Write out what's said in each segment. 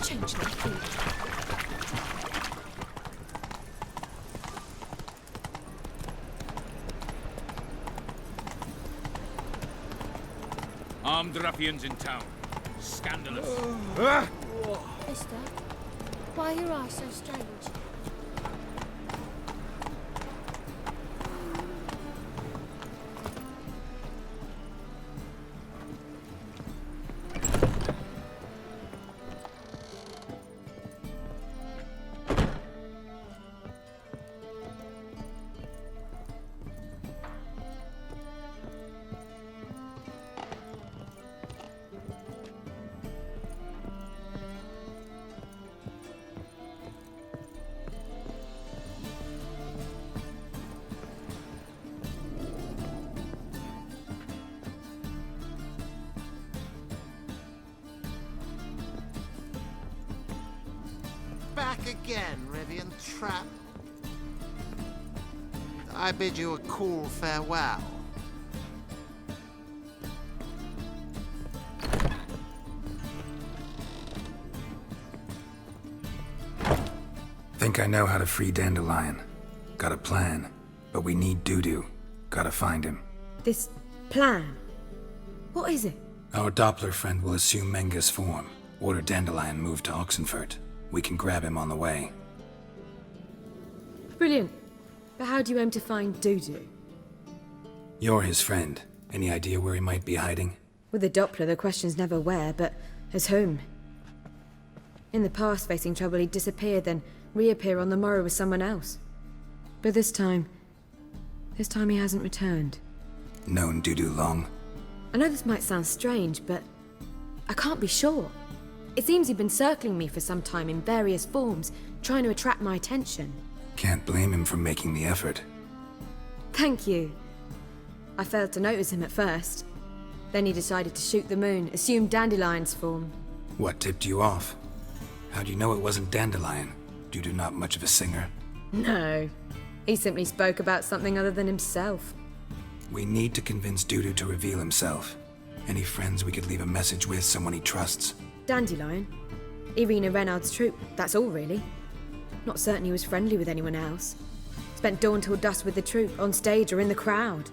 Changeling food. Armed ruffians in town. Scandalous. Mister, why are your eyes so strange? Back again, Rivian Trap. I bid you a cool farewell. Think I know how to free Dandelion. Got a plan, but we need Dudu. Gotta find him. This plan? What is it? Our Doppler friend will assume Menga's form. Order Dandelion moved to Oxenfurt. We can grab him on the way. Brilliant. But how do you aim to find Dudu? You're his friend. Any idea where he might be hiding? With the Doppler, the question's never where, but as whom. In the past, facing trouble, he'd disappear, then reappear on the morrow with someone else. But this time he hasn't returned. Known Dudu long? I know this might sound strange, but I can't be sure. It seems he'd been circling me for some time in various forms, trying to attract my attention. Can't blame him for making the effort. Thank you. I failed to notice him at first. Then he decided to shoot the moon, assume Dandelion's form. What tipped you off? How do you know it wasn't Dandelion? Dudu not much of a singer? No. He simply spoke about something other than himself. We need to convince Dudu to reveal himself. Any friends we could leave a message with, someone he trusts? Dandelion? Irina Renarder's troupe, that's all really. Not certain he was friendly with anyone else. Spent dawn till dusk with the troupe, on stage or in the crowd.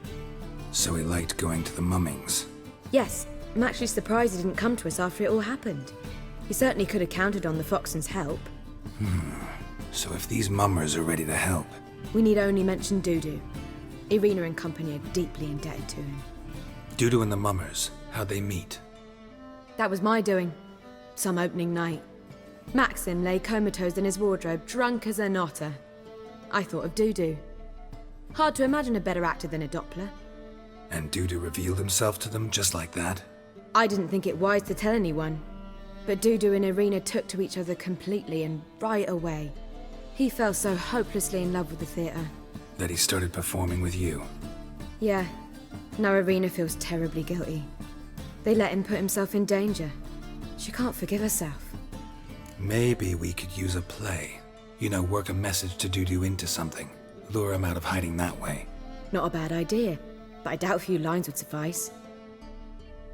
So he liked going to the mummings? Yes, I'm actually surprised he didn't come to us after it all happened. He certainly could have counted on the Foxen's help. So if these mummers are ready to help... We need only mention Dudu. Irina and company are deeply indebted to him. Dudu and the mummers, how'd they meet? That was my doing. Some opening night. Maxim lay comatose in his wardrobe, drunk as an otter. I thought of Dudu. Hard to imagine a better actor than a Doppler. And Dudu revealed himself to them just like that? I didn't think it wise to tell anyone. But Dudu and Irina took to each other completely and right away. He fell so hopelessly in love with the theatre. That he started performing with you? Yeah. Now Irina feels terribly guilty. They let him put himself in danger. She can't forgive herself. Maybe we could use a play. You know, work a message to Dudu into something. Lure him out of hiding that way. Not a bad idea, but I doubt a few lines would suffice.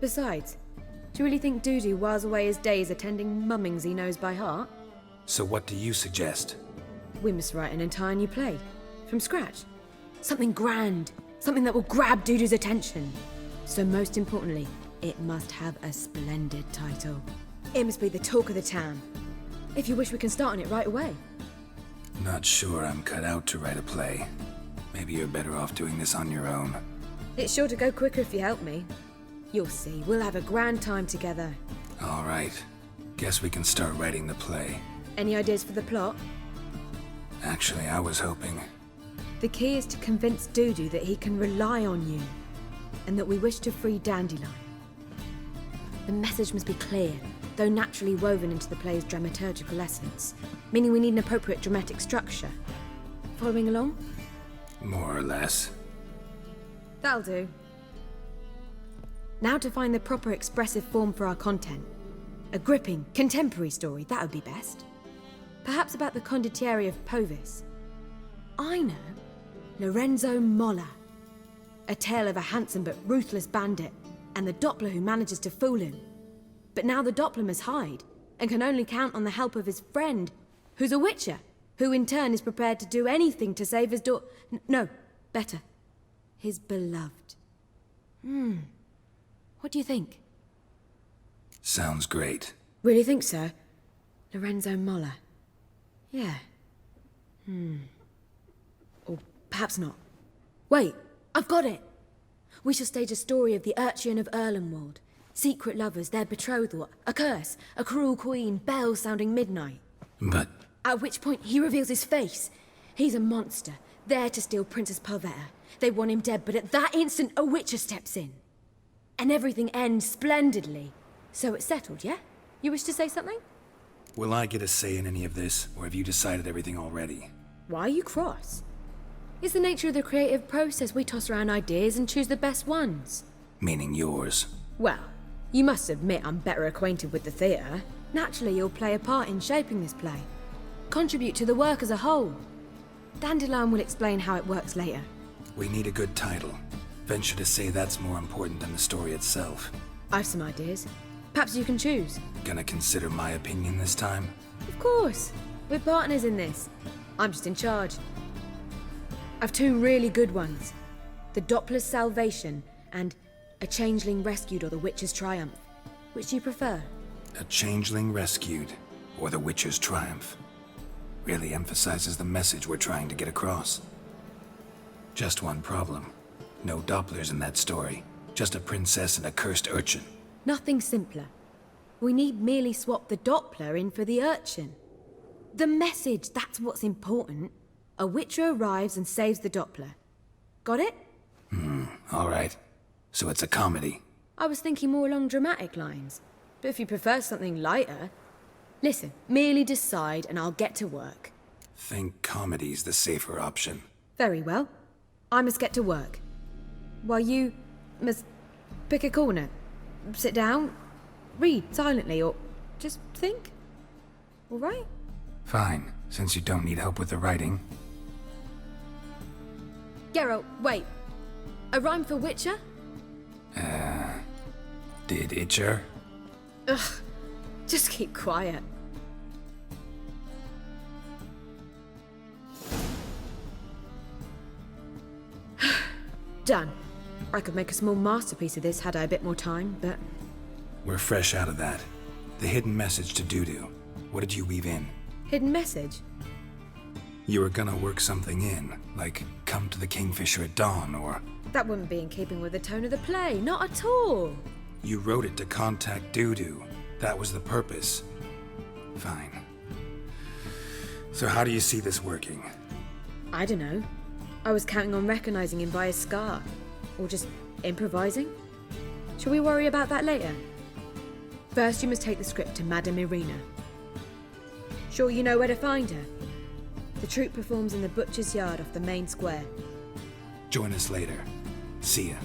Besides, do you really think Dudu whiles away his days attending mummings he knows by heart? So what do you suggest? We must write an entire new play. From scratch. Something grand. Something that will grab Dudu's attention. So most importantly, it must have a splendid title. It must be the talk of the town. If you wish, we can start on it right away. Not sure I'm cut out to write a play. Maybe you're better off doing this on your own. It's sure to go quicker if you help me. You'll see, we'll have a grand time together. All right. Guess we can start writing the play. Any ideas for the plot? Actually, I was hoping... The key is to convince Dudu that he can rely on you, and that we wish to free Dandelion. The message must be clear, though naturally woven into the play's dramaturgical essence, meaning we need an appropriate dramatic structure. Following along? More or less. That'll do. Now to find the proper expressive form for our content. A gripping, contemporary story, that would be best. Perhaps about the condottieri of Povis. I know. Lorenzo Molla. A tale of a handsome but ruthless bandit, and the Doppler who manages to fool him. But now the Doppler must hide, and can only count on the help of his friend, who's a witcher, who in turn is prepared to do anything to save his no, better, his beloved. What do you think? Sounds great. Really think so? Lorenzo Moller. Yeah. Or perhaps not. Wait, I've got it! We shall stage a story of the Urchin of Erlenwald. Secret lovers, their betrothal, a curse, a cruel queen, bells sounding midnight. But... At which point he reveals his face. He's a monster, there to steal Princess Parvetta. They want him dead, but at that instant a witcher steps in. And everything ends splendidly. So it's settled, yeah? You wish to say something? will I get a say in any of this, or have you decided everything already? Why are you cross? It's the nature of the creative process. We toss around ideas and choose the best ones. Meaning yours. Well, you must admit I'm better acquainted with the theatre. Naturally, you'll play a part in shaping this play. Contribute to the work as a whole. Dandelion will explain how it works later. We need a good title. Venture to say that's more important than the story itself. I've some ideas. Perhaps you can choose. Gonna consider my opinion this time? Of course. We're partners in this. I'm just in charge. I've two really good ones. The Doppler's Salvation and A Changeling Rescued or The Witcher's Triumph. Which do you prefer? A Changeling Rescued, or The Witcher's Triumph. Really emphasizes the message we're trying to get across. Just one problem. No Dopplers in that story. Just a princess and a cursed urchin. Nothing simpler. We need merely swap the Doppler in for the urchin. The message, that's what's important. A witcher arrives and saves the Doppler. Got it? All right. So it's a comedy. I was thinking more along dramatic lines. But if you prefer something lighter... Listen, merely decide and I'll get to work. Think comedy's the safer option. Very well. I must get to work. While you must pick a corner. Sit down, read silently, or just think. All right? Fine, since you don't need help with the writing. Geralt, wait. A rhyme for Witcher? Did Itcher? Ugh, just keep quiet. Done. I could make a small masterpiece of this had I a bit more time, but... We're fresh out of that. The hidden message to Dudu. What did you weave in? Hidden message? You were gonna work something in, like come to the Kingfisher at dawn, or... That wouldn't be in keeping with the tone of the play, not at all. You wrote it to contact Dudu. That was the purpose. Fine. So how do you see this working? I don't know. I was counting on recognizing him by his scar. Or just improvising? Shall we worry about that later? First, you must take the script to Madame Irina. Sure you know where to find her? The troupe performs in the butcher's yard off the main square. Join us later. See ya.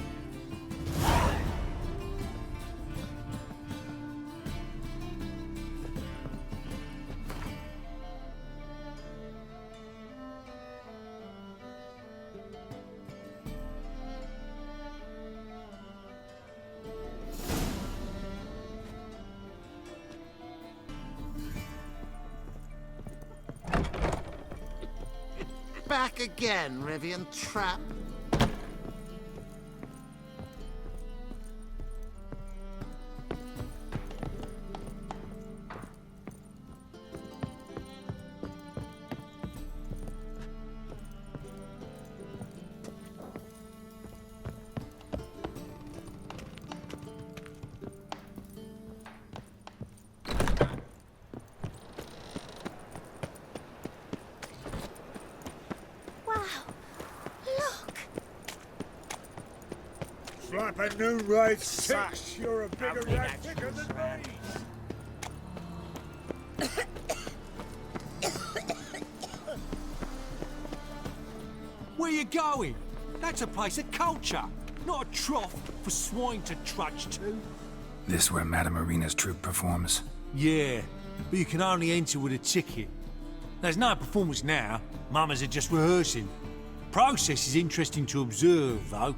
Back again, Rivian Trap. Slap a new right sash. You're a bigger rat thicker than me. Where you going? That's a place of culture, not a trough for swine to trudge to. This where Madame Irina's troupe performs? Yeah, but you can only enter with a ticket. There's no performance now. Mamas are just rehearsing. Process is interesting to observe, though.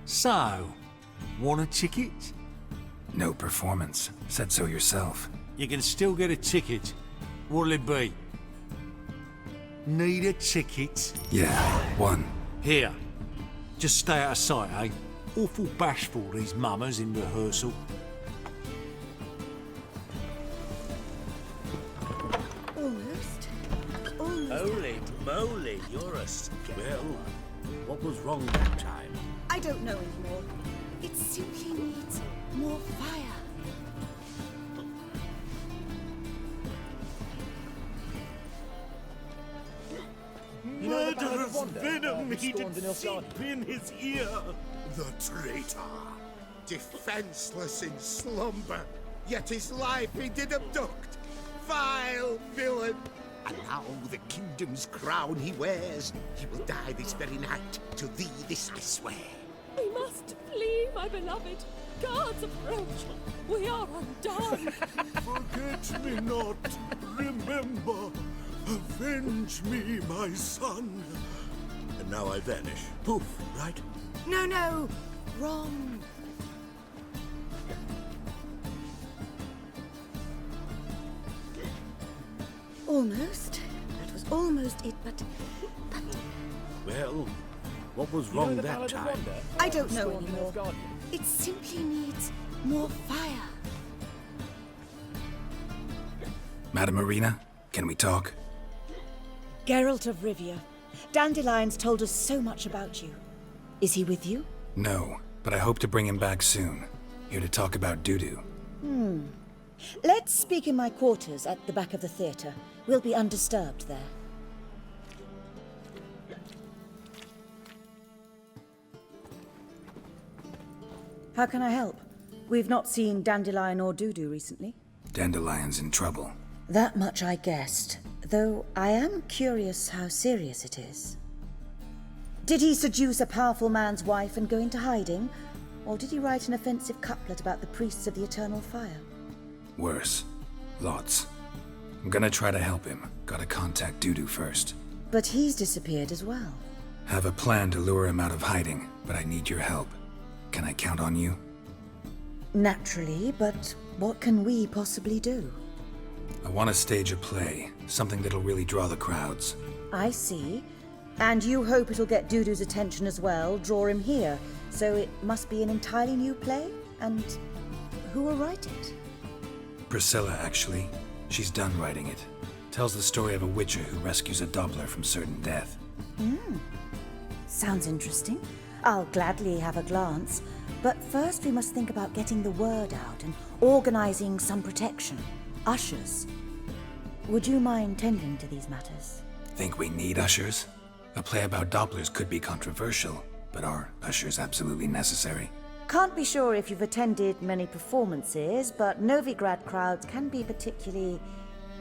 So, want a ticket? No performance. Said so yourself. you can still get a ticket. What'll it be? Need a ticket? Yeah, one. Here. Just stay out of sight, eh? Awful bashful, these mummers in rehearsal. Almost. Holy moly, you're a well. What was wrong that time? I don't know anymore. It simply needs more fire. Murderous venom he did seep in his ear. The traitor. Defenseless in slumber, yet his life he did abduct. Vile villain. And now the kingdom's crown he wears. He will die this very night. To thee this I swear. We must flee, my beloved. Guards approach. We are undone. Forget me not, remember. Avenge me, my son. And now I vanish. Poof, right? No, no. Wrong. Almost. That was almost it, but... Well, what was wrong that time? I don't know anymore. It simply needs more fire. Madame Irina, can we talk? Geralt of Rivia. Dandelion's told us so much about you. Is he with you? No, but I hope to bring him back soon. Here to talk about Dudu. Let's speak in my quarters at the back of the theatre. We'll be undisturbed there. How can I help? We've not seen Dandelion or Dudu recently. Dandelion's in trouble. That much I guessed, though I am curious how serious it is. Did he seduce a powerful man's wife and go into hiding? Or did he write an offensive couplet about the priests of the eternal fire? Worse. Lots. I'm gonna try to help him. Gotta contact Dudu first. But he's disappeared as well. Have a plan to lure him out of hiding, but I need your help. Can I count on you? Naturally, but what can we possibly do? I want to stage a play, something that'll really draw the crowds. I see. And you hope it'll get Dudu's attention as well, draw him here. So it must be an entirely new play? And who will write it? Priscilla, actually. She's done writing it. Tells the story of a witcher who rescues a Doppler from certain death. Sounds interesting. I'll gladly have a glance. But first we must think about getting the word out and organizing some protection. Ushers. Would you mind tending to these matters? Think we need ushers? A play about Dopplers could be controversial, but are ushers absolutely necessary? Can't be sure if you've attended many performances, but Novigrad crowds can be particularly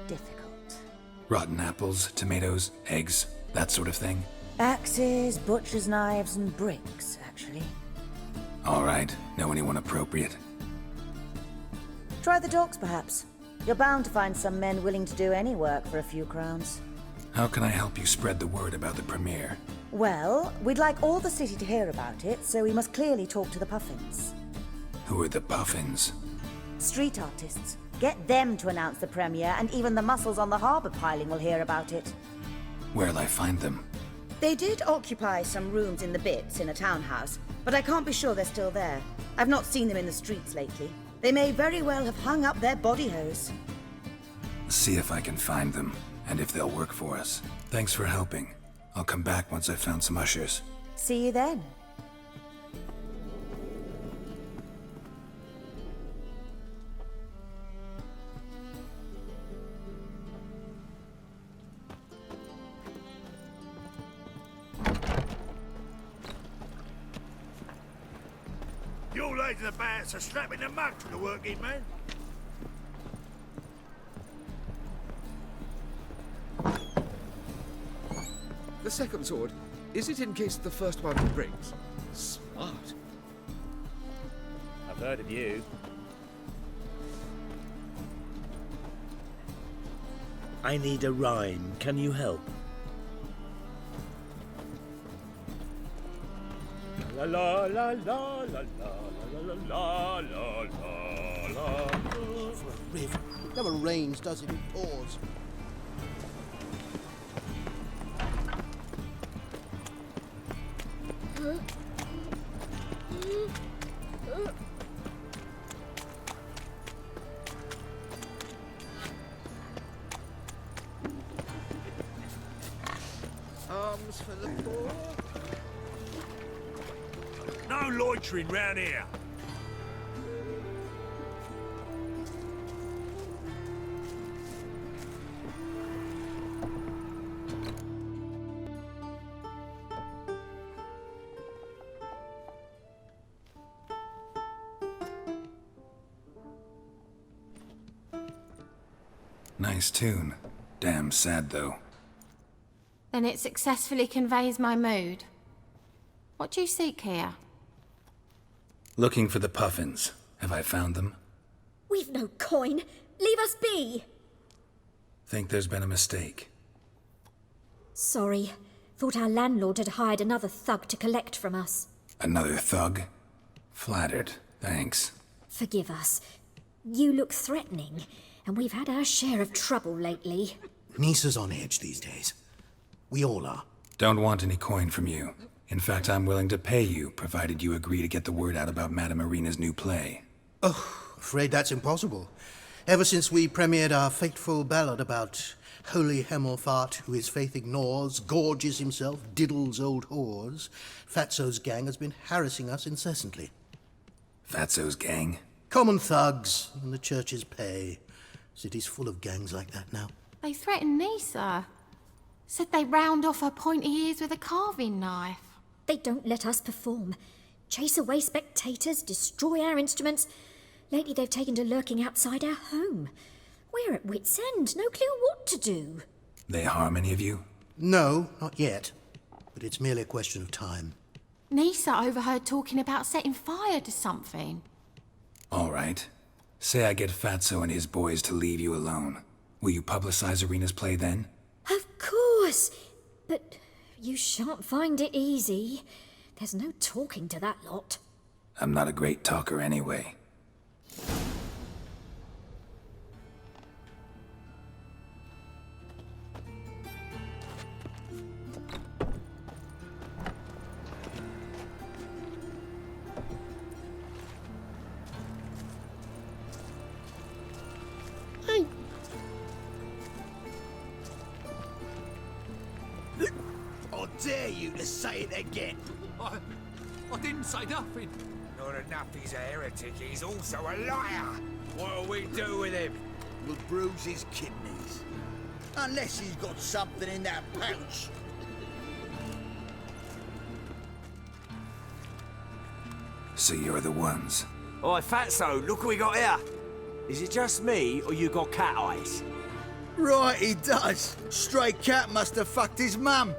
difficult. Rotten apples, tomatoes, eggs, that sort of thing? Axes, butcher's knives, and bricks, actually. All right, know anyone appropriate? Try the docks, perhaps. You're bound to find some men willing to do any work for a few crowns. How can I help you spread the word about the premiere? Well, we'd like all the city to hear about it, so we must clearly talk to the puffins. Who are the Puffins? Street artists. Get them to announce the premiere, and even the muscles on the harbour piling will hear about it. Where'll I find them? They did occupy some rooms in the Bits in a townhouse, but I can't be sure they're still there. I've not seen them in the streets lately. They may very well have hung up their body hose. See if I can find them, and if they'll work for us. Thanks for helping. I'll come back once I've found some ushers. See you then. You ladies of the bats are slapping the mug to the working man. The second sword, is it in case the first one breaks? Smart. I've heard of you. I need a rhyme. Can you help? La la la la la la la la la la la. for a riv. It never rains, does it? It pours. Arms for the poor. No loitering round here. Nice tune. Damn sad, though. Then it successfully conveys my mood. What do you seek here? Looking for the puffins. Have I found them? We've no coin. Leave us be. Think there's been a mistake. Sorry. Thought our landlord had hired another thug to collect from us. Another thug? Flattered. Thanks. Forgive us. You look threatening, and we've had our share of trouble lately. Nisa's on edge these days. We all are. Don't want any coin from you. In fact, I'm willing to pay you, provided you agree to get the word out about Madame Irina's new play. Oh, afraid that's impossible. Ever since we premiered our fateful ballad about holy Hemmelfart, who his faith ignores, gorges himself, diddles old whores, Fatso's gang has been harassing us incessantly. Fatso's gang? Common thugs in the church's pay. City's full of gangs like that now. They threatened Nisa. Said they round off her pointy ears with a carving knife. They don't let us perform. Chase away spectators, destroy our instruments. Lately they've taken to lurking outside our home. We're at wit's end, no clue what to do. They harm any of you? No, not yet. But it's merely a question of time. Nisa overheard talking about setting fire to something. All right. Say I get Fatso and his boys to leave you alone. Will you publicize Irina's play then? Of course. But you shan't find it easy. There's no talking to that lot. I'm not a great talker anyway. I dare you to say it again. I didn't say nothing. Not enough he's a heretic, he's also a liar. What'll we do with him? We'll bruise his kidneys. Unless he's got something in that pouch. So you're the ones. Oi, Fatso, look what we got here. Is it just me, or you got cat eyes? Right, he does. Stray cat must have fucked his mum.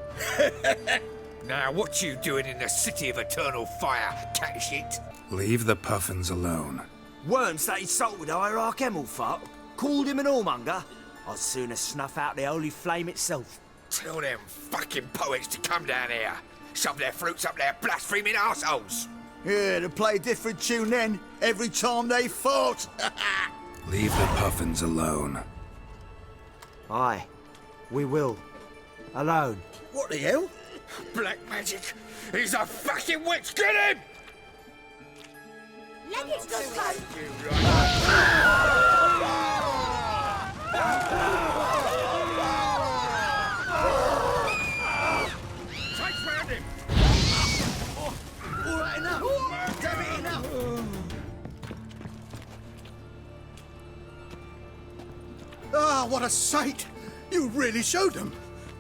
Now, what you doing in the city of eternal fire, cat shit? Leave the puffins alone. Worms that insulted Hierarch Hemmelfart, called him an whoremonger. I'd sooner snuff out the holy flame itself. Tell them fucking poets to come down here. Shove their fruits up their blaspheming arseholes. Yeah, to play a different tune then, every time they fought. Leave the puffins alone. Aye, we will. Alone. What the hell? Black magic! He's a fucking witch! Get him! Let it go! Take round him! All right, enough! Damn it, enough! Ah, what a sight! You really showed them.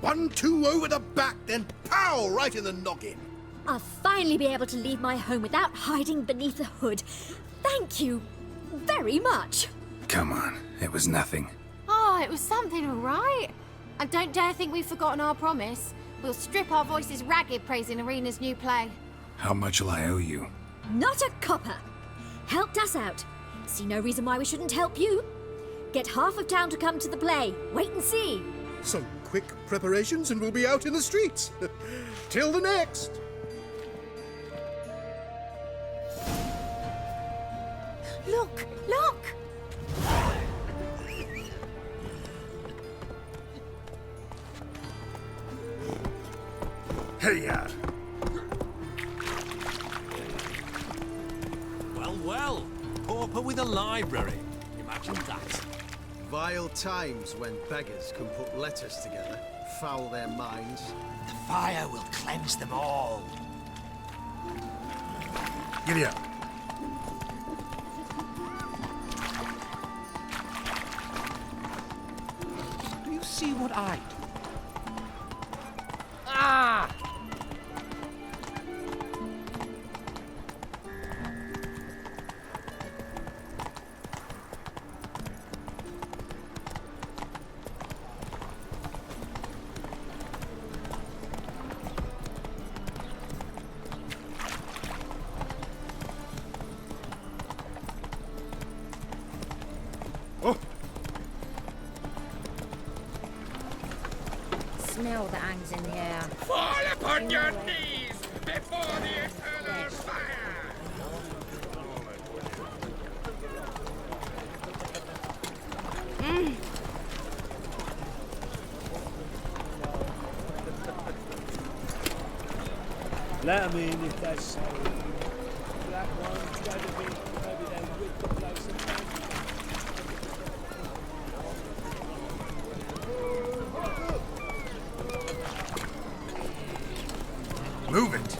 1-2 over the back, then pow! Right in the noggin. I'll finally be able to leave my home without hiding beneath a hood. Thank you very much. Come on, it was nothing. Oh, it was something, all right. And don't dare think we've forgotten our promise. We'll strip our voices ragged praising Irina's new play. How much will I owe you? Not a copper. Helped us out. See no reason why we shouldn't help you. Get half of town to come to the play. Wait and see. Some quick preparations and we'll be out in the streets. Till the next. Look, look! Here. Well, well. Pauper with a library. Imagine that. Vile times when beggars can put letters together, foul their minds. The fire will cleanse them all. Giddy up. Do you see what I do? Ah! Smell that hangs in the air. Fall upon your knees before the eternal fire! Let them in if they're sorry. Black ones, red of it, maybe they rid the place of them. Move it!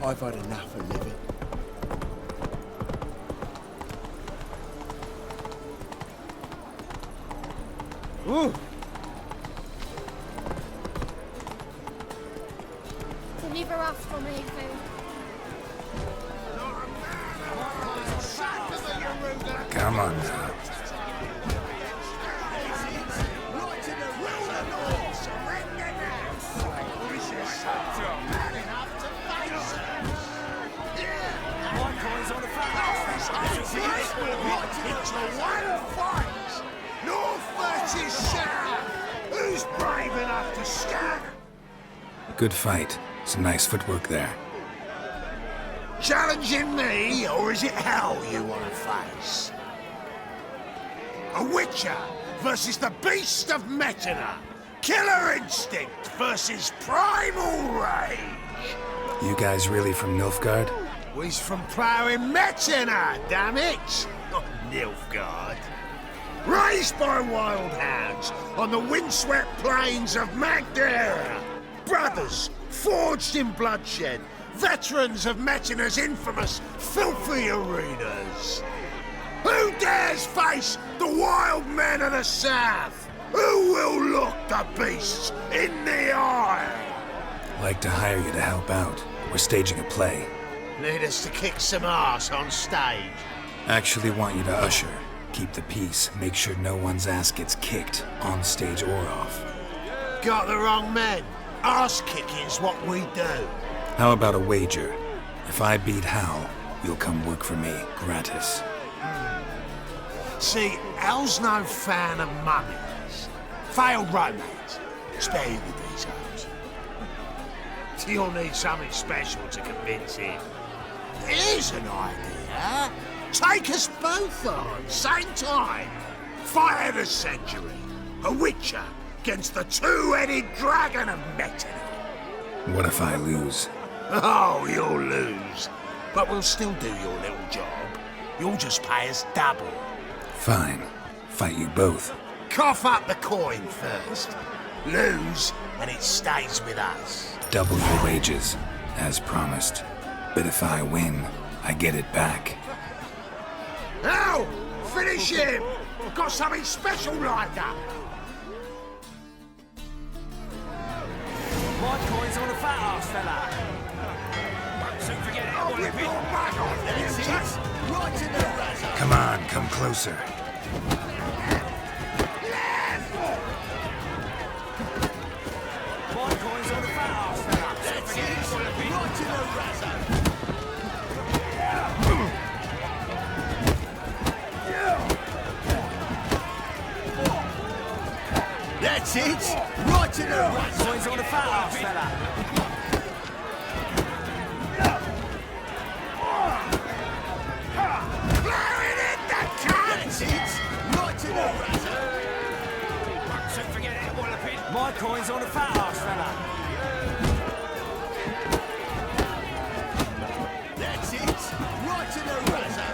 I've had enough of living. Ooh! Deliver us from here, food. Come on now. Who's brave enough to stand? Good fight. Some nice footwork there. Challenging me, or is it hell you want to face? A witcher versus the beast of Metina. Killer instinct versus primal rage. You guys really from Nilfgaard? We's from ploughing Metina, damn it! Not Nilfgaard. Raised by wild hounds on the windswept plains of Magdera. Brothers, forged in bloodshed. Veterans of Metina's infamous, filthy arenas. Who dares face the wild men of the south? Who will look the beasts in the eye? Like to hire you to help out. We're staging a play. Need us to kick some ass on stage. Actually want you to usher. Keep the peace. Make sure no one's ass gets kicked, on stage or off. Got the wrong men. Ass kicking's what we do. How about a wager? If I beat Hal, you'll come work for me, gratis. See, Hal's no fan of mummies. Failed romance. Spare you the details. You'll need something special to convince him. Here's an idea. Take us both on, same time. Fight of the century. A witcher against the two-headed dragon of Metina. What if I lose? Oh, you'll lose. But we'll still do your little job. You'll just pay us double. Fine. Fight you both. Cough up the coin first. Lose, and it stays with us. Double your wages, as promised. But if I win, I get it back. Now, finish him! Got something special lined up. My coin's on a fat ass fella. Won't soon forget how With your back on them, right in the razor. Come on, come closer. My coin's on a fat ass fella. That's it. Right in the razor. That's it. Right Right in the razor. Coins on the fat ass, fella. Blowing it, that cat! That's it. Right in the razor. Don't forget it, Wallopin. My coins on the fat ass, fella. That's it. Right in the razor.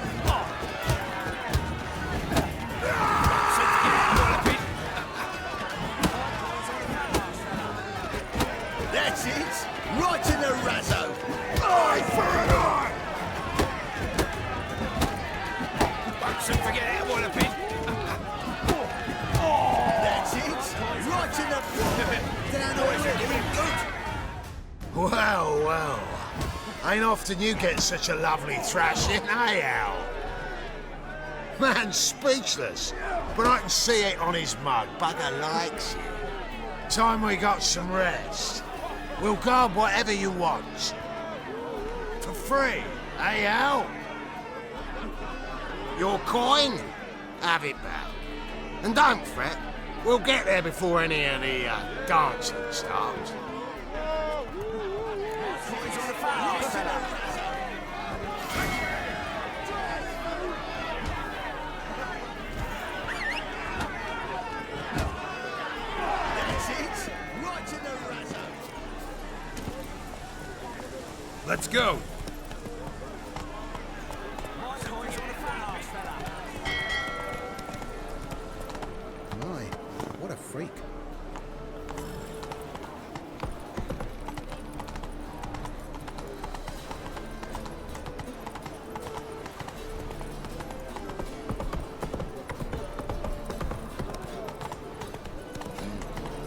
That's it. Right in the razzo. Eye for an eye! Don't forget it, Wallopin. That's it. Right in the... Down already. Good. Well, well. Ain't often you get such a lovely thrashing, eh, Al? Man's speechless, but I can see it on his mug. Bugger likes you. Time we got some rest. We'll guard whatever you want. For free, eh, Al? Your coin? Have it back. And don't fret, we'll get there before any of the dancing starts. Let's go. My, what a freak.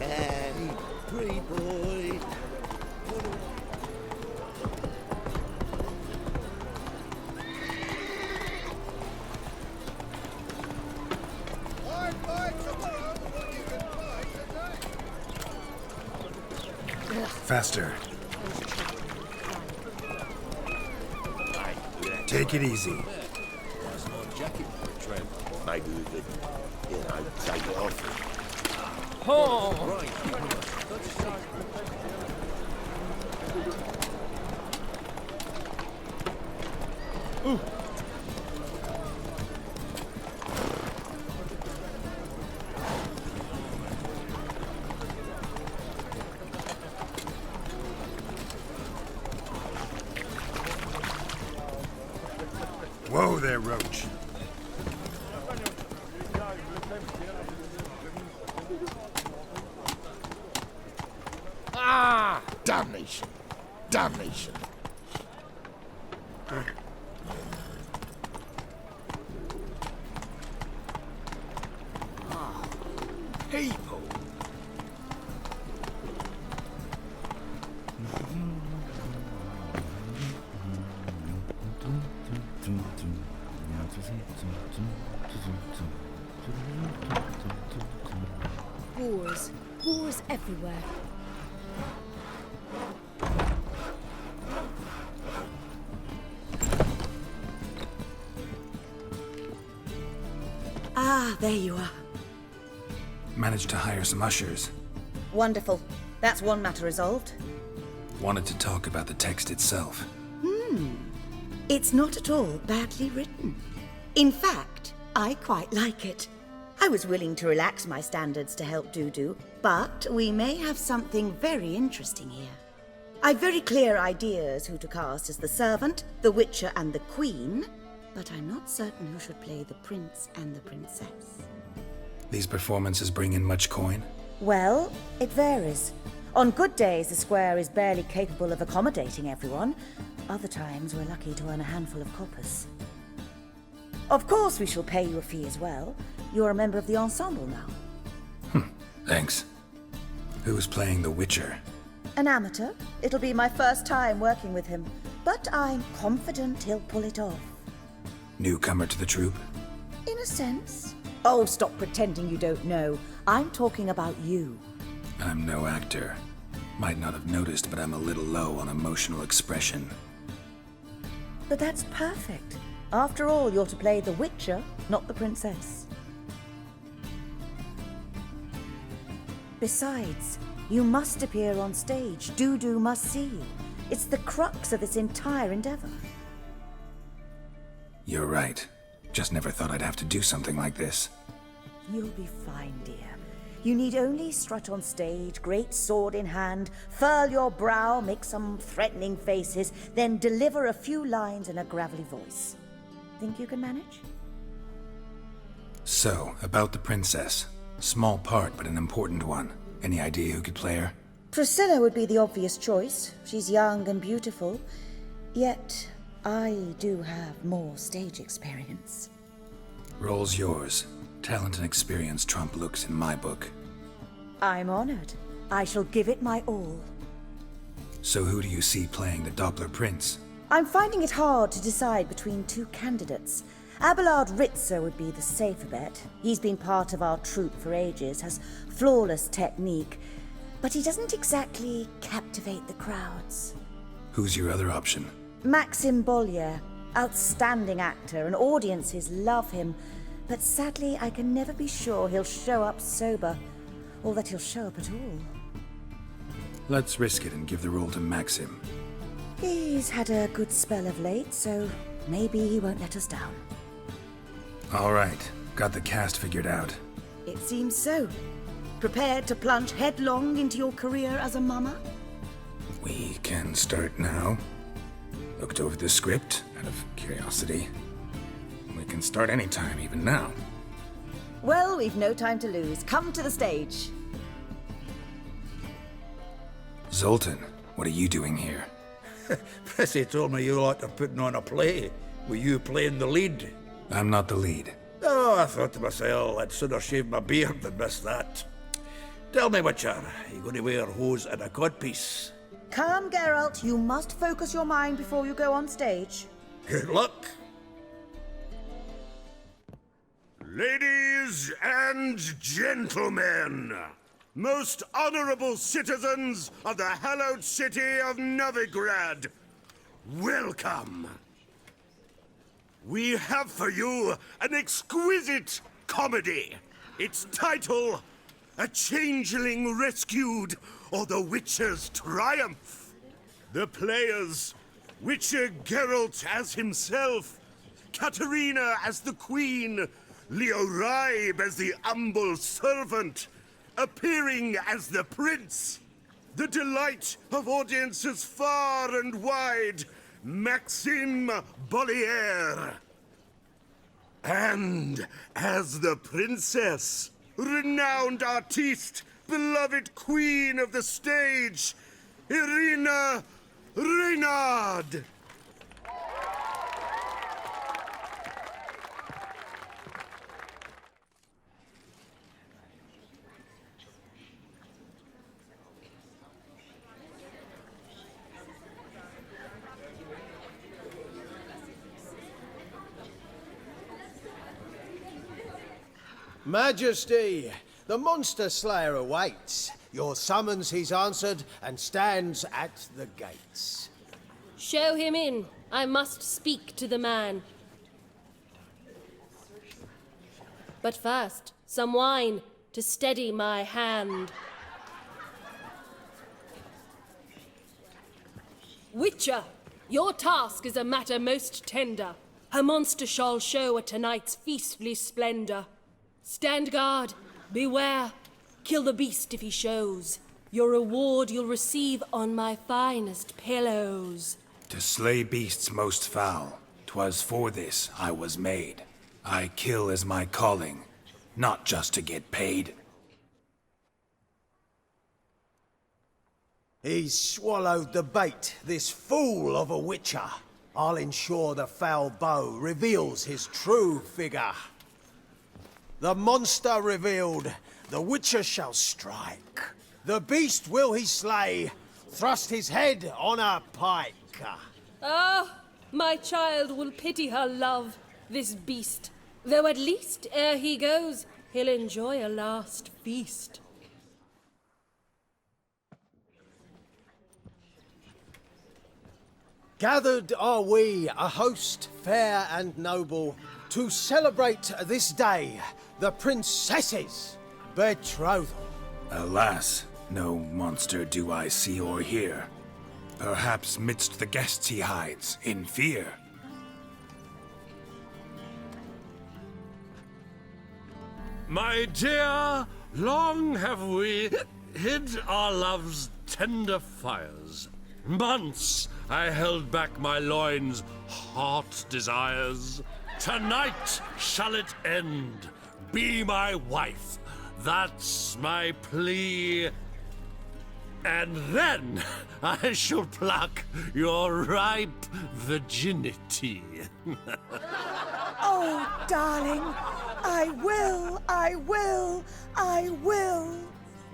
Hey, pretty boy. Faster. Take it easy. That's my jacket for a tramp. Maybe we could, take it off. Oh! Ooh. Whoa there, Roach. Ah! Damnation. Damnation. People. Wars. Wars everywhere. Ah, there you are. Managed to hire some ushers. Wonderful. That's one matter resolved. Wanted to talk about the text itself. It's not at all badly written. In fact, I quite like it. I was willing to relax my standards to help Dudu, but we may have something very interesting here. I've very clear ideas who to cast as the servant, the witcher, and the queen, but I'm not certain who should play the prince and the princess. These performances bring in much coin? Well, it varies. On good days, the square is barely capable of accommodating everyone. Other times, we're lucky to earn a handful of coppers. Of course, we shall pay you a fee as well. You're a member of the ensemble now. Thanks. Who's playing the Witcher? An amateur. It'll be my first time working with him, but I'm confident he'll pull it off. Newcomer to the troupe? In a sense. Oh, stop pretending you don't know. I'm talking about you. I'm no actor. Might not have noticed, but I'm a little low on emotional expression. But that's perfect. After all, you're to play the Witcher, not the princess. Besides, You must appear on stage. Dudu must see you. It's the crux of this entire endeavor. You're right. Just never thought I'd have to do something like this. You'll be fine, dear. You need only strut on stage, great sword in hand, furl your brow, make some threatening faces, then deliver a few lines in a gravelly voice. Think you can manage? So, about the princess. Small part, but an important one. Any idea who could play her? Priscilla would be the obvious choice. She's young and beautiful. Yet, I do have more stage experience. Role's yours. Talent and experience trump looks in my book. I'm honored. I shall give it my all. So who do you see playing the Doppler prince? I'm finding it hard to decide between two candidates. Abelard Rizza would be the safer bet. He's been part of our troupe for ages, has flawless technique, but he doesn't exactly captivate the crowds. Who's your other option? Maxim Boliere, outstanding actor, and audiences love him, but sadly I can never be sure he'll show up sober, or that he'll show up at all. Let's risk it and give the role to Maxim. He's had a good spell of late, so maybe he won't let us down. All right, got the cast figured out. It seems so. Prepared to plunge headlong into your career as a mama? We can start now. Looked over the script, out of curiosity. We can start anytime, even now. Well, we've no time to lose. Come to the stage. Zoltan, what are you doing here? Prissy told me you like to putting on a play. Were you playing the lead? I'm not the lead. Oh, I thought to myself, I'd sooner shave my beard than miss that. Tell me, Witcher, are you going to wear hose and a codpiece? Calm, Geralt. You must focus your mind before you go on stage. Good luck. Ladies and gentlemen, most honorable citizens of the hallowed city of Novigrad, welcome. We have for you an exquisite comedy. Its title, A Changeling Rescued, or The Witcher's Triumph. The players, Witcher Geralt as himself, Katerina as the Queen, Leo Ribe as the humble servant, appearing as the Prince. The delight of audiences far and wide, Maxim Boliere. And as the Princess, renowned artiste, beloved queen of the stage, Irina Renarder. Majesty, the monster slayer awaits. Your summons he's answered and stands at the gates. Show him in. I must speak to the man. But first, some wine to steady my hand. Witcher, your task is a matter most tender. Her monster shall show at tonight's feastly splendor. Stand guard, beware, kill the beast if he shows. Your reward you'll receive on my finest pillows. To slay beasts most foul, 'twas for this I was made. I kill as my calling, not just to get paid. He's swallowed the bait, this fool of a witcher. I'll ensure the foul bow reveals his true figure. The monster revealed, the witcher shall strike. The beast will he slay, thrust his head on a pike. Ah, my child will pity her love, this beast. Though at least, ere he goes, he'll enjoy a last feast. Gathered are we, a host fair and noble, to celebrate this day, the princess's betrothal. Alas, No monster do I see or hear. Perhaps midst the guests he hides, in fear. My dear, long have we hid our love's tender fires. Months I held back my loins' hot desires. Tonight shall it end. Be my wife. That's my plea. And then I shall pluck your ripe virginity. Oh, darling, I will, I will, I will.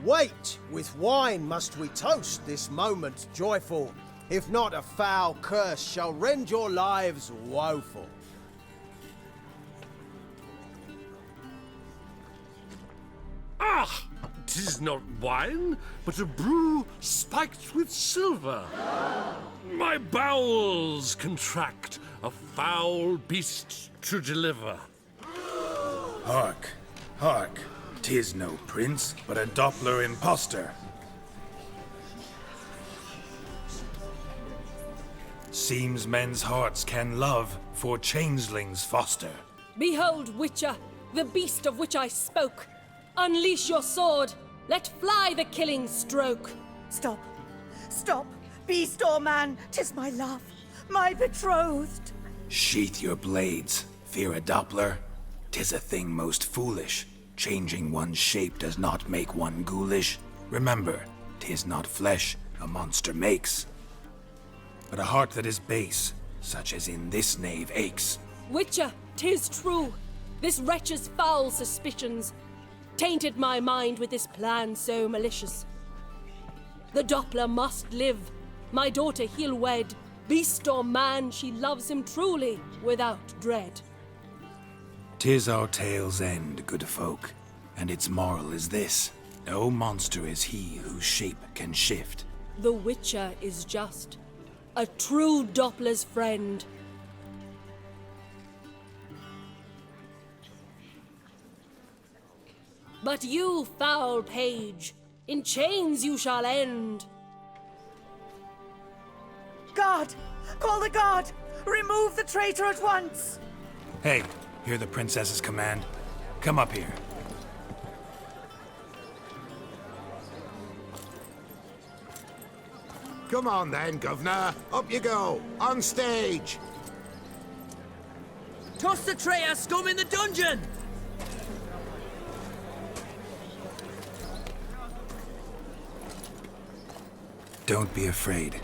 Wait, with wine must we toast this moment joyful. If not, a foul curse shall rend your lives woeful. Ah! 'Tis not wine, but a brew spiked with silver. My bowels contract, a foul beast to deliver. Hark, hark. 'Tis no prince, but a Doppler impostor. Seems men's hearts can love, for changelings foster. Behold, Witcher, the beast of which I spoke. Unleash your sword. Let fly the killing stroke. Stop. Stop. Beast or man, 'tis my love, my betrothed. Sheath your blades. Fear a Doppler? 'Tis a thing most foolish. Changing one's shape does not make one ghoulish. Remember, 'tis not flesh a monster makes, but a heart that is base, such as in this knave aches. Witcher, 'tis true. This wretch's foul suspicions tainted my mind with this plan so malicious. The Doppler must live. My daughter he'll wed. Beast or man, she loves him truly, without dread. 'Tis our tale's end, good folk, and its moral is this. No monster is he whose shape can shift. The Witcher is just a true Doppler's friend. But you, foul page, in chains you shall end. Guard! Call the guard! Remove the traitor at once! Hey, hear the princess's command? Come up here. Come on then, governor. Up you go. On stage. Toss the traitor scum in the dungeon! Don't be afraid.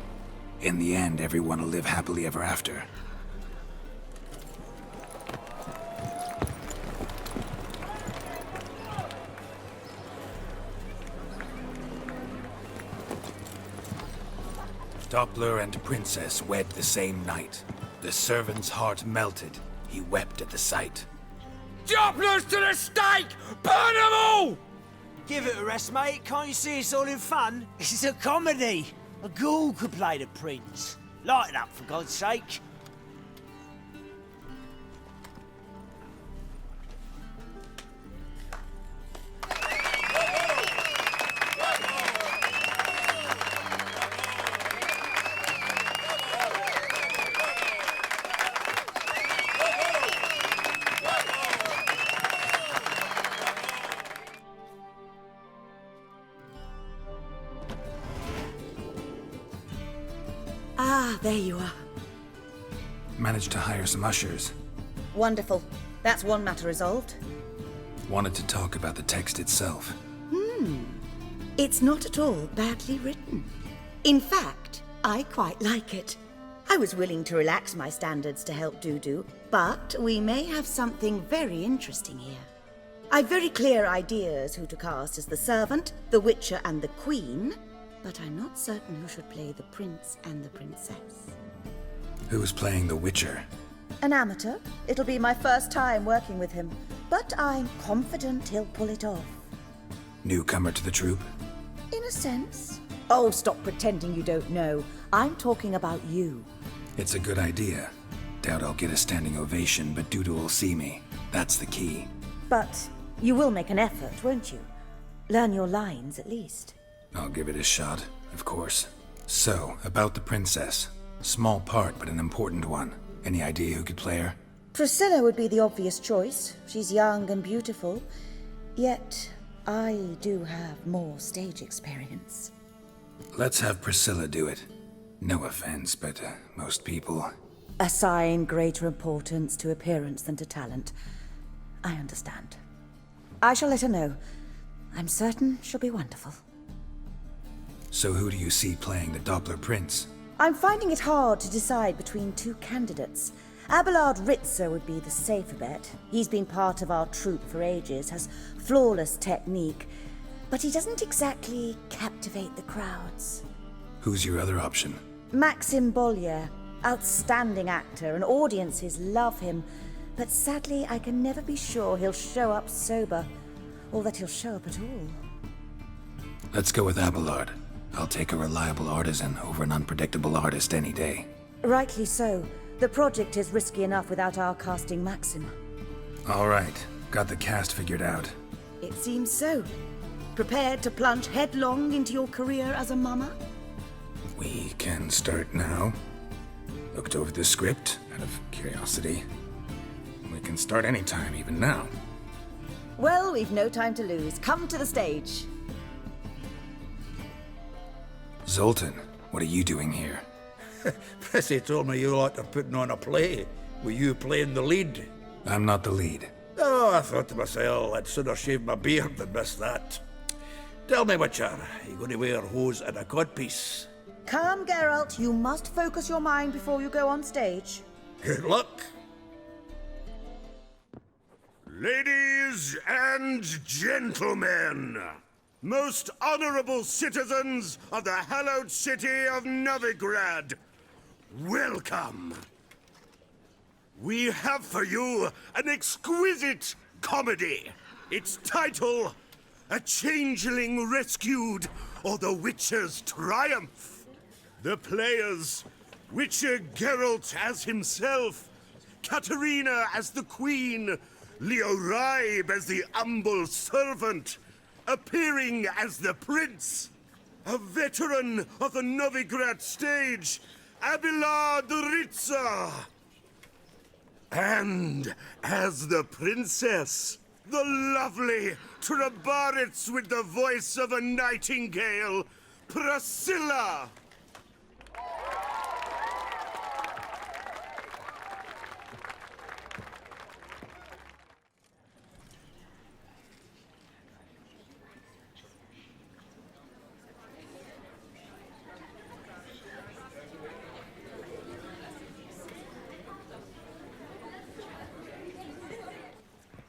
In the end, everyone will live happily ever after. Doppler and princess wed the same night. The servant's heart melted. He wept at the sight. Dopplers to the stake! Burn them all! Give it a rest, mate. Can't you see it's all in fun? This is a comedy. A ghoul could play the prince. Lighten up, for God's sake. Ah, there you are. Managed to hire some ushers. Wonderful. That's one matter resolved. Wanted to talk about the text itself. It's not at all badly written. In fact, I quite like it. I was willing to relax my standards to help Dudu, but we may have something very interesting here. I've very clear ideas who to cast as the servant, the Witcher, and the Queen, but I'm not certain who should play the prince and the princess. Who's playing the Witcher? An amateur. It'll be my first time working with him, but I'm confident he'll pull it off. Newcomer to the troupe? In a sense. Oh, stop pretending you don't know. I'm talking about you. It's a good idea. Doubt I'll get a standing ovation, but Dudu will see me. That's the key. But you will make an effort, won't you? Learn your lines, at least. I'll give it a shot, of course. So, about the princess. Small part, but an important one. Any idea who could play her? Priscilla would be the obvious choice. She's young and beautiful. Yet, I do have more stage experience. Let's have Priscilla do it. No offense, but most people... Assign greater importance to appearance than to talent. I understand. I shall let her know. I'm certain she'll be wonderful. So who do you see playing the Doppler prince? I'm finding it hard to decide between two candidates. Abelard Rizza would be the safer bet. He's been part of our troupe for ages, has flawless technique, but he doesn't exactly captivate the crowds. Who's your other option? Maxim Boliere. Outstanding actor, and audiences love him. But sadly, I can never be sure he'll show up sober, or that he'll show up at all. Let's go with Abelard. I'll take a reliable artisan over an unpredictable artist any day. Rightly so. The project is risky enough without our casting Maxim. All right. Got the cast figured out. It seems so. Prepared to plunge headlong into your career as a mama? We can start now. Looked over the script, out of curiosity. We can start anytime, even now. Well, we've no time to lose. Come to the stage. Zoltan, what are you doing here? Prissy told me you like to putting on a play. Were you playing the lead? I'm not the lead. Oh, I thought to myself, I'd sooner shave my beard than miss that. Tell me, Witcher, are you going to wear hose and a codpiece? Calm, Geralt. You must focus your mind before you go on stage. Good luck. Ladies and gentlemen, most honorable citizens of the hallowed city of Novigrad, welcome. We have for you an exquisite comedy. Its title, A Changeling Rescued, or The Witcher's Triumph. The players, Witcher Geralt as himself, Katerina as the Queen, Leo Ribe as the humble servant, appearing as the Prince, a veteran of the Novigrad stage, Abelard Rizza, and as the Princess, the lovely Trabaritz with the voice of a nightingale, Priscilla.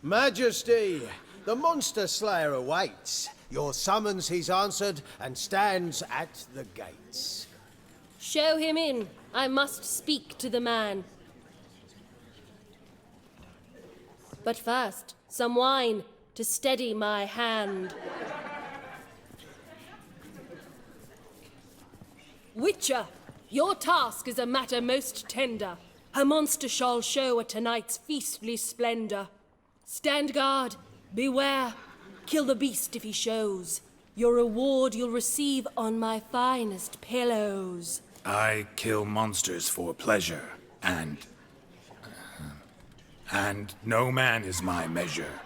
Majesty, the monster slayer awaits. Your summons he's answered and stands at the gates. Show him in. I must speak to the man. But first, some wine to steady my hand. Witcher, your task is a matter most tender. Her monster shall show at tonight's feastly splendor. Stand guard, beware, kill the beast if he shows. Your reward you'll receive on my finest pillows. I kill monsters for pleasure, and no man is my measure.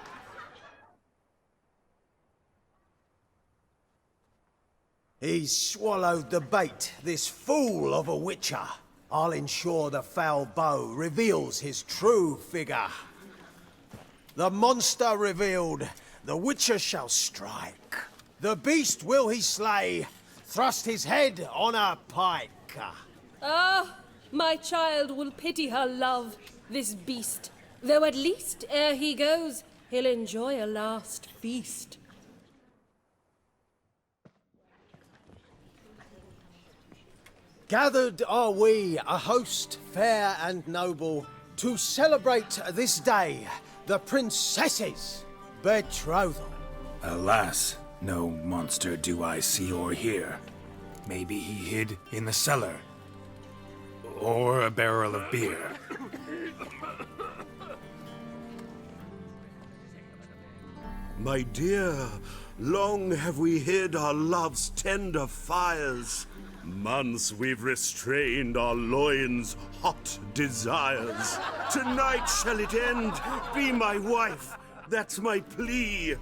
He's swallowed the bait, this fool of a witcher. I'll ensure the foul bow reveals his true figure. The monster revealed, the witcher shall strike. The beast will he slay, thrust his head on a pike. Ah, my child will pity her love, this beast. Though at least, ere he goes, he'll enjoy a last feast. Gathered are we, a host fair and noble, to celebrate this day, the princess's betrothal. Alas, no monster do I see or hear. Maybe he hid in the cellar. Or a barrel of beer. My dear, long have we hid our love's tender fires. Months we've restrained our loins' hot desires. Tonight shall it end. Be my wife. That's my plea.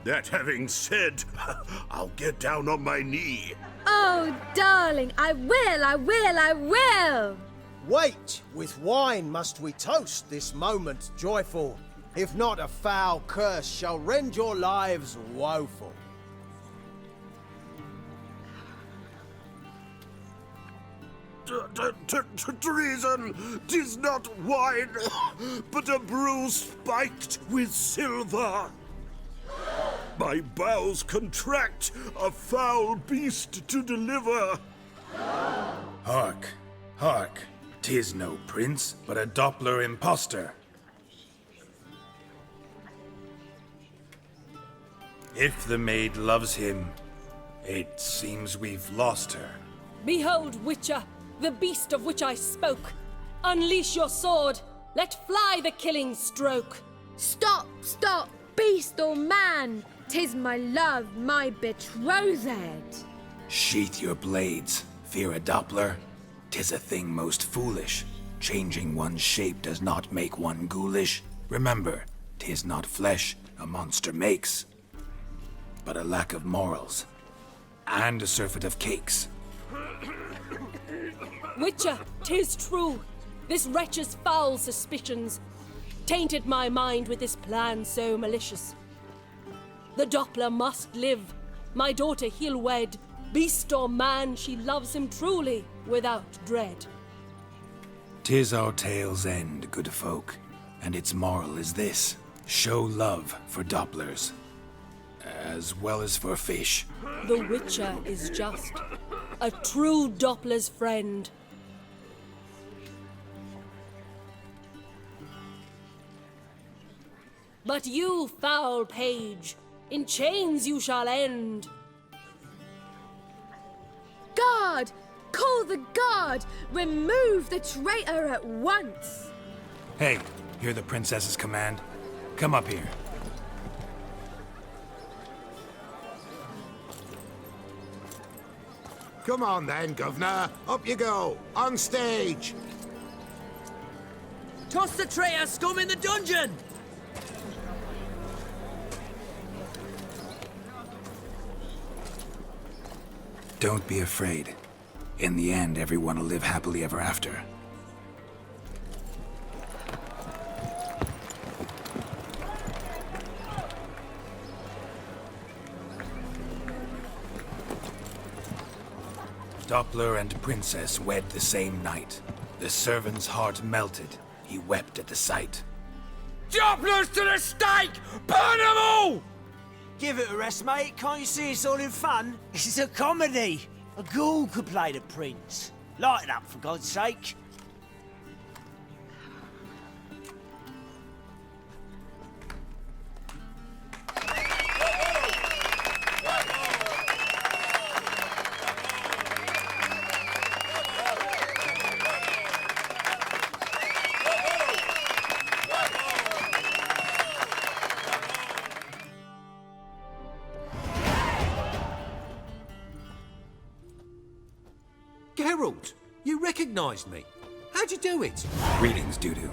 That having said, I'll get down on my knee. Oh, darling, I will! Wait, with wine must we toast this moment joyful. If not, a foul curse shall rend your lives woeful. Treason! 'Tis not wine, but a brew spiked with silver. My bowels contract, a foul beast to deliver. Hark, hark, 'tis no prince, but a Doppler impostor. If the maid loves him, it seems we've lost her. Behold, Witcher, the beast of which I spoke. Unleash your sword. Let fly the killing stroke. Stop, beast or man! 'Tis my love, my betrothed. Sheath your blades, fear a Doppler. 'Tis a thing most foolish. Changing one's shape does not make one ghoulish. Remember, 'tis not flesh a monster makes, but a lack of morals, and a surfeit of cakes. Witcher, 'tis true. This wretch's foul suspicions tainted my mind with this plan so malicious. The Doppler must live. My daughter he'll wed. Beast or man, she loves him truly, without dread. 'Tis our tale's end, good folk, and its moral is this: show love for Dopplers, as well as for fish. The Witcher is just a true Doppler's friend. But you, foul page, in chains you shall end. Guard! Call the guard! Remove the traitor at once! Hey, hear the princess's command? Come up here. Come on then, Governor. Up you go. On stage. Toss the traitor scum in the dungeon! Don't be afraid. In the end, everyone will live happily ever after. Doppler and princess wed the same night. The servant's heart melted. He wept at the sight. Dopplers to the stake! Burn them all! Give it a rest, mate. Can't you see it's all in fun? This is a comedy. A ghoul could play the prince. Lighten up, for God's sake. Geralt, you recognized me. How'd you do it? Greetings, Dudu.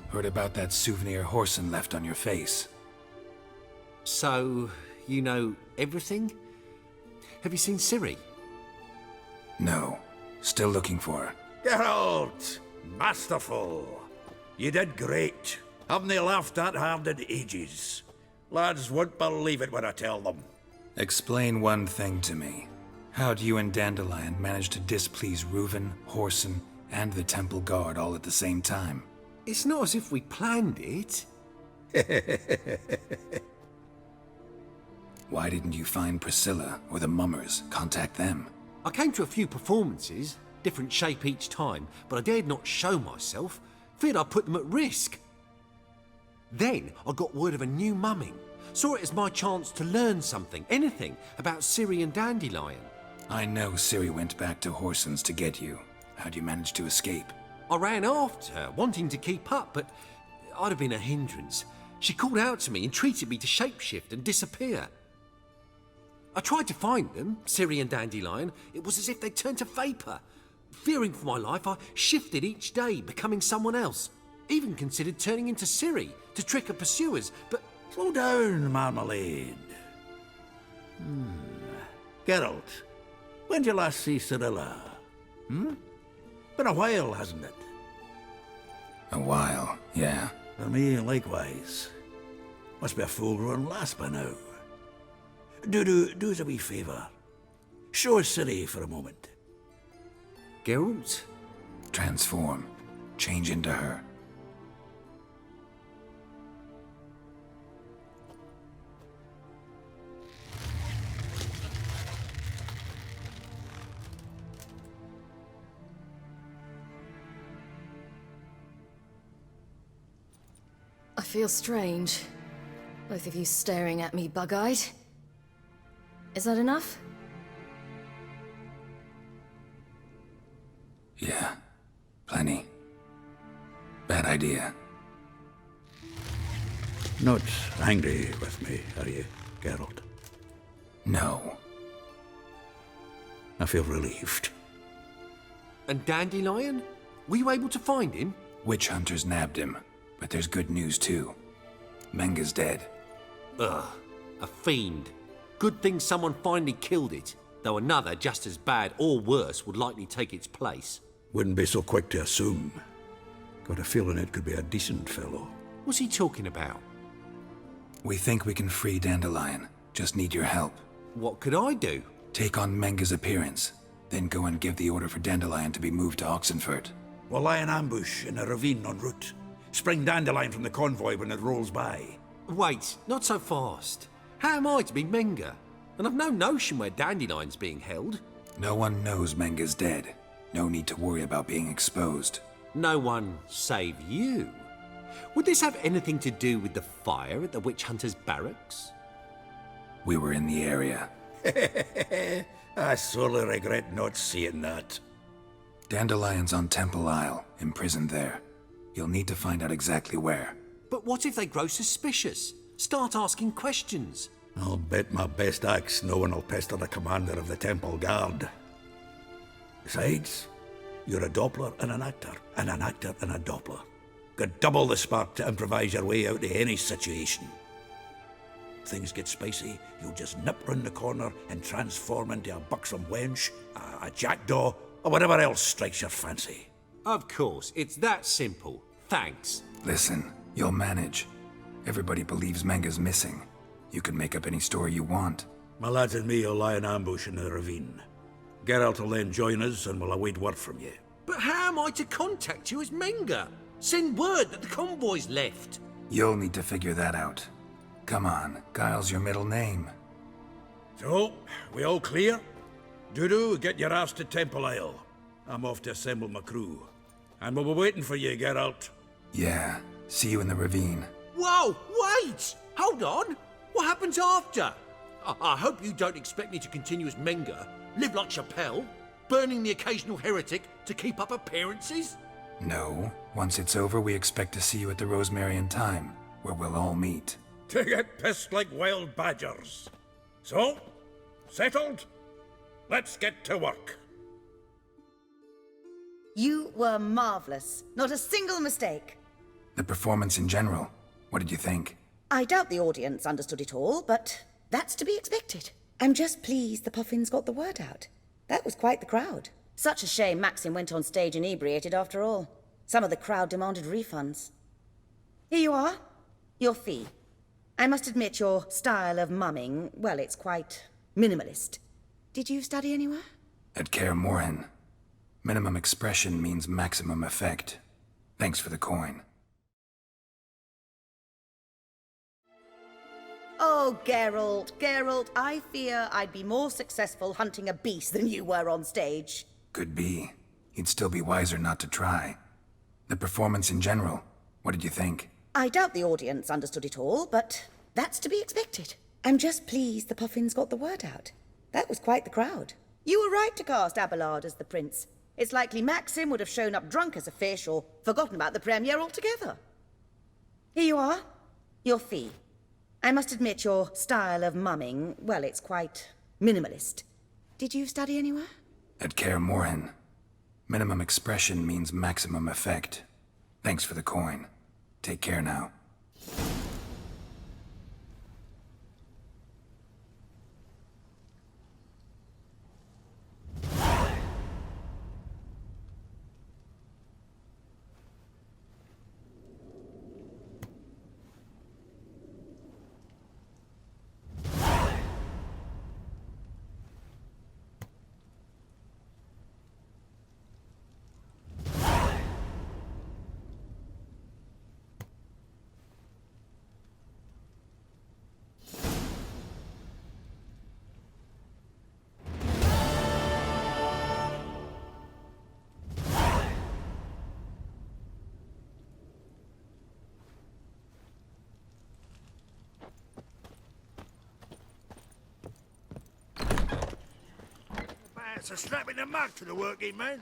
Heard about that souvenir Horson left on your face. So, you know everything? Have you seen Ciri? No. Still looking for her. Geralt! Masterful! You did great. Haven't they laughed that hard in ages? Lads won't believe it when I tell them. Explain one thing to me. How'd you and Dandelion manage to displease Reuven, Horson, and the Temple Guard all at the same time? It's not as if we planned it. Why didn't you find Priscilla or the Mummers? Contact them. I came to a few performances, different shape each time, but I dared not show myself. Feared I'd put them at risk. Then I got word of a new mumming. Saw it as my chance to learn something, anything, about Ciri and Dandelion. I know Ciri went back to Horson's to get you. How'd you manage to escape? I ran after her, wanting to keep up, but I'd have been a hindrance. She called out to me, entreated me to shapeshift and disappear. I tried to find them, Ciri and Dandelion. It was as if they'd turned to vapour. Fearing for my life, I shifted each day, becoming someone else. Even considered turning into Ciri to trick her pursuers, but... Slow down, Marmalade. Geralt, when did you last see Cirilla? Been a while, hasn't it? A while, yeah. For me, likewise. Must be a full-grown lass by now. Dudu, do us a wee favour. Show us Ciri for a moment. Geralt? Transform. Change into her. I feel strange. Both of you staring at me bug-eyed. Is that enough? Yeah. Plenty. Bad idea. Not angry with me, are you, Geralt? No. I feel relieved. And Dandelion? Were you able to find him? Witch hunters nabbed him, but there's good news too. Menga's dead. Ugh, a fiend. Good thing someone finally killed it, though another just as bad or worse would likely take its place. Wouldn't be so quick to assume. Got a feeling it could be a decent fellow. What's he talking about? We think we can free Dandelion. Just need your help. What could I do? Take on Menga's appearance, then go and give the order for Dandelion to be moved to Oxenfurt. We'll lie in ambush in a ravine en route. Spring Dandelion from the convoy when it rolls by. Wait, not so fast. How am I to be Menga? And I've no notion where Dandelion's being held. No one knows Menga's dead. No need to worry about being exposed. No one save you. Would this have anything to do with the fire at the witch hunters' barracks? We were in the area. I sorely regret not seeing that. Dandelion's on Temple Isle, imprisoned there. You'll need to find out exactly where. But what if they grow suspicious? Start asking questions? I'll bet my best axe no one will pester the commander of the Temple Guard. Besides, you're a Doppler and an actor and a Doppler. Got double the spark to improvise your way out of any situation. Things get spicy, you'll just nip round the corner and transform into a buxom wench, a jackdaw, or whatever else strikes your fancy. Of course, it's that simple. Thanks. Listen, you'll manage. Everybody believes Menga's missing. You can make up any story you want. My lads and me will lie in ambush in the ravine. Geralt will then join us and we'll await word from you. But how am I to contact you as Menga? Send word that the convoy's left. You'll need to figure that out. Come on, Guile's your middle name. So, we all clear? Dudu, get your ass to Temple Isle. I'm off to assemble my crew. And we'll be waiting for you, Geralt. Yeah, see you in the ravine. Whoa, wait! Hold on! What happens after? I hope you don't expect me to continue as Menga, live like Chappelle, burning the occasional heretic to keep up appearances? No. Once it's over, we expect to see you at the Rosemary in Time, where we'll all meet. To get pissed like wild badgers. So, settled? Let's get to work. You were marvelous. Not a single mistake. The performance in general, what did you think? I doubt the audience understood it all, but that's to be expected. I'm just pleased the Puffins got the word out. That was quite the crowd. Such a shame Maxim went on stage inebriated after all. Some of the crowd demanded refunds. Here you are. Your fee. I must admit your style of mumming, well, it's quite minimalist. Did you study anywhere? At Kaer Morhen. Minimum expression means maximum effect. Thanks for the coin. Oh, Geralt, I fear I'd be more successful hunting a beast than you were on stage. Could be. You'd still be wiser not to try. The performance in general, what did you think? I doubt the audience understood it all, but that's to be expected. I'm just pleased the Puffins got the word out. That was quite the crowd. You were right to cast Abelard as the prince. It's likely Maxim would have shown up drunk as a fish or forgotten about the premiere altogether. Here you are. Your fee. I must admit your style of mumming, well, it's quite minimalist. Did you study anywhere? At Kaer Morhen. Minimum expression means maximum effect. Thanks for the coin. Take care now. It's a slap in the mud to the working man.